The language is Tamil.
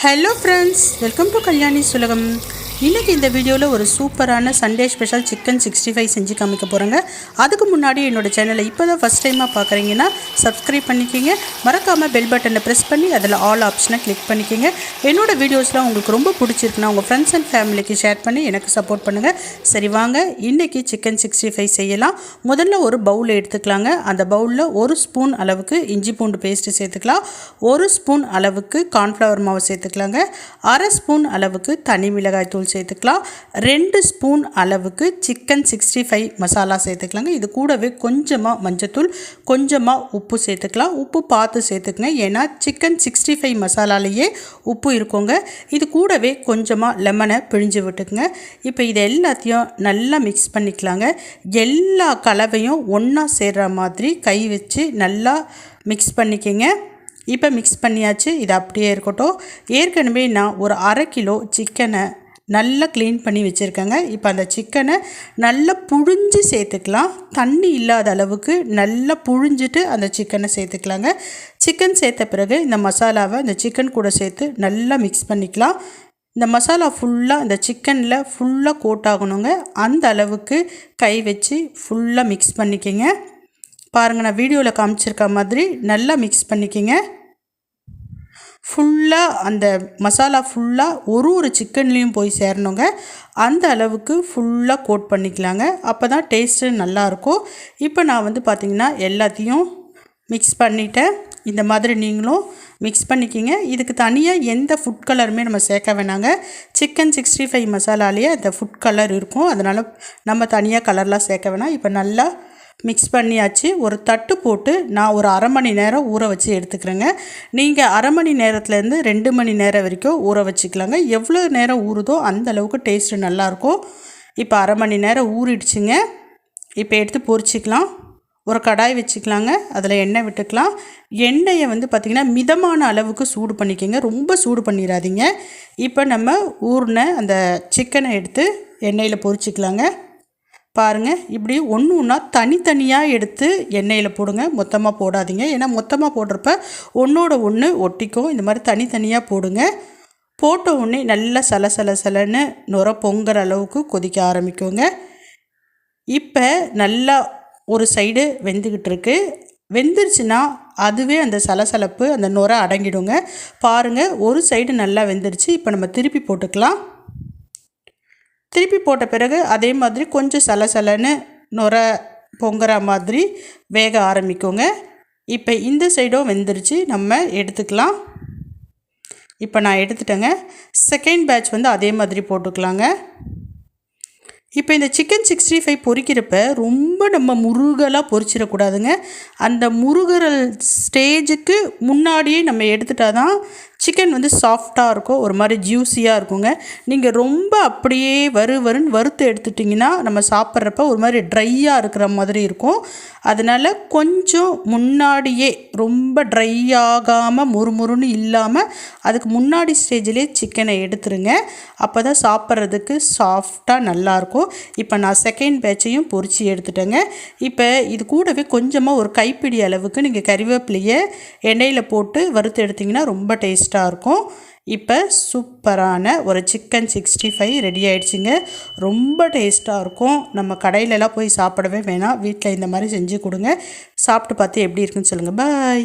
Hello friends, welcome to Kalyani சுலகம். இன்றைக்கி இந்த வீடியோவில் ஒரு சூப்பரான சண்டே ஸ்பெஷல் சிக்கன் 65 செஞ்சு காமிக்க போகிறேங்க. அதுக்கு முன்னாடி என்னோடய சேனலை இப்போ தான் ஃபஸ்ட் டைமாக பார்க்குறீங்கன்னா சப்ஸ்கிரைப் பண்ணிக்கிங்க. மறக்காமல் பெல் பட்டனை ப்ரெஸ் பண்ணி அதில் ஆல் ஆப்ஷனை கிளிக் பண்ணிக்கிங்க. என்னோடய வீடியோஸ்லாம் உங்களுக்கு ரொம்ப பிடிச்சிருக்குன்னா உங்கள் ஃப்ரெண்ட்ஸ் அண்ட் ஃபேமிலிக்கு ஷேர் பண்ணி எனக்கு சப்போர்ட் பண்ணுங்கள். சரி வாங்க, இன்றைக்கி சிக்கன் 65 செய்யலாம். முதல்ல ஒரு பவுல் எடுத்துக்கலாங்க. அந்த பவுலில் 1 ஸ்பூன் அளவுக்கு இஞ்சி பூண்டு பேஸ்ட்டு சேர்த்துக்கலாம். 1 ஸ்பூன் அளவுக்கு கார்ன்ஃப்ளவர் மாவு சேர்த்துக்கலாங்க. 1/2 ஸ்பூன் அளவுக்கு தனி மிளகாய் தூள் சேர்த்துக்கலாம். 2 ஸ்பூன் அளவுக்கு சிக்கன் 65 மசாலா சேர்த்துக்கலாங்க. இது கூடவே கொஞ்சமாக மஞ்சத்தூள், கொஞ்சமாக உப்பு சேர்த்துக்கலாம். உப்பு பார்த்து சேர்த்துக்குங்க, ஏன்னா சிக்கன் 65 மசாலாலேயே உப்பு இருக்குங்க. இது கூடவே கொஞ்சமாக லெமனை பிழிஞ்சு விட்டுக்குங்க. இப்போ இது எல்லாத்தையும் நல்லா மிக்ஸ் பண்ணிக்கலாங்க. எல்லா கலவையும் ஒன்றா சேர்கிற மாதிரி கை வச்சு நல்லா மிக்ஸ் பண்ணிக்கங்க. இப்போ மிக்ஸ் பண்ணியாச்சு, இது அப்படியே இருக்கட்டும். ஏற்கனவே நான் ஒரு 1/2 கிலோ சிக்கனை நல்லா க்ளீன் பண்ணி வச்சுருக்கேங்க. இப்போ அந்த சிக்கனை நல்லா புழிஞ்சு சேர்த்துக்கலாம். தண்ணி இல்லாத அளவுக்கு நல்லா புழிஞ்சிட்டு அந்த சிக்கனை சேர்த்துக்கலாங்க. சிக்கன் சேர்த்த பிறகு இந்த மசாலாவை இந்த சிக்கன் கூட சேர்த்து நல்லா மிக்ஸ் பண்ணிக்கலாம். இந்த மசாலா ஃபுல்லாக இந்த சிக்கனில் ஃபுல்லாக கோட் ஆகணுங்க. அந்த அளவுக்கு கை வச்சு ஃபுல்லாக மிக்ஸ் பண்ணிக்கோங்க. பாருங்கள், நான் வீடியோவில் காமிச்சிருக்க மாதிரி நல்லா மிக்ஸ் பண்ணிக்கோங்க. ஃபுல்லாக அந்த மசாலா ஃபுல்லாக ஒரு சிக்கன்லேயும் போய் சேரணுங்க. அந்த அளவுக்கு ஃபுல்லாக கோட் பண்ணிக்கலாங்க. அப்போ தான் டேஸ்ட்டு நல்லாயிருக்கும். இப்போ நான் பார்த்திங்கன்னா எல்லாத்தையும் மிக்ஸ் பண்ணிவிட்டேன். இந்த மாதிரி நீங்களும் மிக்ஸ் பண்ணிக்கிங்க. இதுக்கு தனியாக எந்த ஃபுட் கலருமே நம்ம சேர்க்க வேணாங்க. சிக்கன் 65 மசாலாலேயே அந்த ஃபுட் கலர் இருக்கும், அதனால் நம்ம தனியாக கலர்லாம் சேர்க்க வேணாம். இப்போ நல்லா மிக்ஸ் பண்ணியாச்சு. ஒரு தட்டு போட்டு நான் ஒரு 1/2 மணி நேரம் ஊற வச்சு எடுத்துக்கிறேங்க. நீங்கள் 1/2 மணி நேரத்துலேருந்து 2 மணி நேரம் வரைக்கும் ஊற வச்சுக்கலாங்க. எவ்வளோ நேரம் ஊறுதோ அந்த அளவுக்கு டேஸ்ட்டு நல்லாயிருக்கும். இப்போ 1/2 மணி நேரம் ஊறிடுச்சுங்க. இப்போ எடுத்து பொரிச்சிக்கலாம். ஒரு கடாய் வச்சுக்கலாங்க. அதில் எண்ணெய் விட்டுக்கலாம். எண்ணெயை பார்த்திங்கன்னா மிதமான அளவுக்கு சூடு பண்ணிக்கோங்க, ரொம்ப சூடு பண்ணிடாதீங்க. இப்போ நம்ம ஊறின அந்த சிக்கனை எடுத்து எண்ணெயில் பொரிச்சிக்கலாங்க. பாருங்கள், இப்படி ஒன்று ஒன்றா தனித்தனியாக எடுத்து எண்ணெயில் போடுங்க, மொத்தமாக போடாதீங்க. ஏன்னா மொத்தமாக போடுறப்ப ஒன்றோட ஒன்று ஒட்டிக்கும். இந்த மாதிரி தனித்தனியாக போடுங்க. போட்ட உடனே நல்லா சலன்னு நுர பொங்குற அளவுக்கு கொதிக்க ஆரம்பிக்குங்க. இப்போ நல்லா ஒரு சைடு வெந்துக்கிட்டு இருக்கு. வெந்துருச்சுன்னா அதுவே அந்த சலசலப்பு அந்த நுர அடங்கிடுங்க. பாருங்கள், ஒரு சைடு நல்லா வெந்துருச்சு. இப்போ நம்ம திருப்பி போட்டுக்கலாம். திருப்பி போட்ட பிறகு அதே மாதிரி கொஞ்சம் சலசலன்னு நுர பொங்குற மாதிரி வேக ஆரம்பிக்குங்க. இப்போ இந்த சைடும் வெந்துருச்சு, நம்ம எடுத்துக்கலாம். இப்போ நான் எடுத்துட்டேங்க. செகண்ட் பேட்ச் அதே மாதிரி போட்டுக்கலாங்க. இப்போ இந்த சிக்கன் 65 பொரிக்கிறப்ப ரொம்ப நம்ம முருகலாக பொரிச்சிடக்கூடாதுங்க. அந்த முருகல் ஸ்டேஜுக்கு முன்னாடியே நம்ம எடுத்துட்டா தான் சிக்கன் சாஃப்டாக இருக்கும், ஒரு மாதிரி ஜூஸியாக இருக்குங்க. நீங்கள் ரொம்ப அப்படியே வறுன்னு வறுத்து எடுத்துட்டிங்கன்னா நம்ம சாப்பிட்றப்ப ஒரு மாதிரி ட்ரையாக இருக்கிற மாதிரி இருக்கும். அதனால் கொஞ்சம் முன்னாடியே ரொம்ப ட்ரை ஆகாமல் முறுமுறுன்னு இல்லாமல் அதுக்கு முன்னாடி ஸ்டேஜிலே சிக்கனை எடுத்துருங்க. அப்போ தான் சாப்பிட்றதுக்கு சாஃப்டாக நல்லாயிருக்கும். இப்போ நான் செகண்ட் பேட்சையும் பொரித்து எடுத்துட்டேங்க. இப்போ இது கூடவே கொஞ்சமாக ஒரு கைப்பிடி அளவுக்கு நீங்கள் கறிவேப்பிலையை எண்ணெயில் போட்டு வறுத்து எடுத்திங்கன்னா ரொம்ப டேஸ்ட்டாக இருக்கும். இப்போ சூப்பரான ஒரு சிக்கன் 65 ரெடி ஆகிடுச்சிங்க. ரொம்ப டேஸ்ட்டாக இருக்கும். நம்ம கடையிலலாம் போய் சாப்பிடவே வேணாம், வீட்டில் இந்த மாதிரி செஞ்சு கொடுங்க. சாப்பிட்டு பார்த்து எப்படி இருக்குன்னு சொல்லுங்கள். பாய்.